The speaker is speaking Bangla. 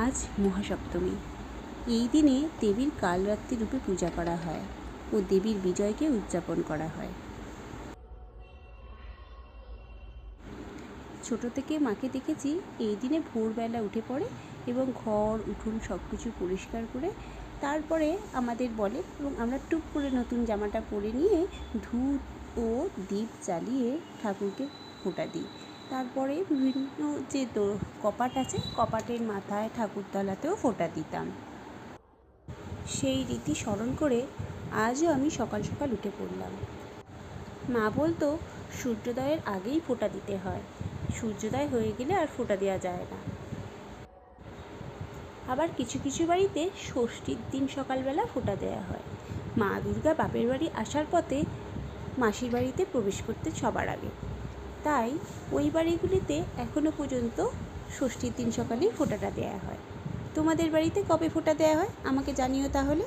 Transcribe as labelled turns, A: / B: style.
A: আজ মহাসপ্তমী। এই দিনে দেবীর কালরাত্রি রূপে পূজা করা হয় ও দেবীর বিজয়কে উদযাপন করা হয়। ছোট থেকে মাকে দেখেছি এই দিনে ভোরবেলা উঠে পড়ে এবং ঘর উঠোন সব কিছু পরিষ্কার করে তারপরে আমাদের বলে এবং আমরা টুক করে নতুন জামাটা পরে নিয়ে ধূপ ও দীপ জ্বালিয়ে ঠাকুরকে ফোঁটা দিই। তারপরে বিভিন্ন যে কপাট আছে কপাটের মাথায় ঠাকুরতলাতেও ফোঁটা দিতাম। সেই রীতি স্মরণ করে আজও আমি সকাল সকাল উঠে পড়লাম। মা বলতো সূর্যোদয়ের আগেই ফোঁটা দিতে হয়, সূর্যোদয় হয়ে গেলে আর ফোঁটা দেওয়া যায় না। আবার কিছু কিছু বাড়িতে ষষ্ঠীর দিন সকালবেলা ফোঁটা দেওয়া হয়। মা দুর্গা বাপের বাড়ি আসার পথে মাসির বাড়িতে প্রবেশ করতে সবার আগে, তাই ওই বাড়িগুলিতে এখনও পর্যন্ত ষষ্ঠীর দিন সকালেই ফোঁটাটা দেওয়া হয়। তোমাদের বাড়িতে কবে ফোঁটা দেওয়া হয় আমাকে জানিও তাহলে।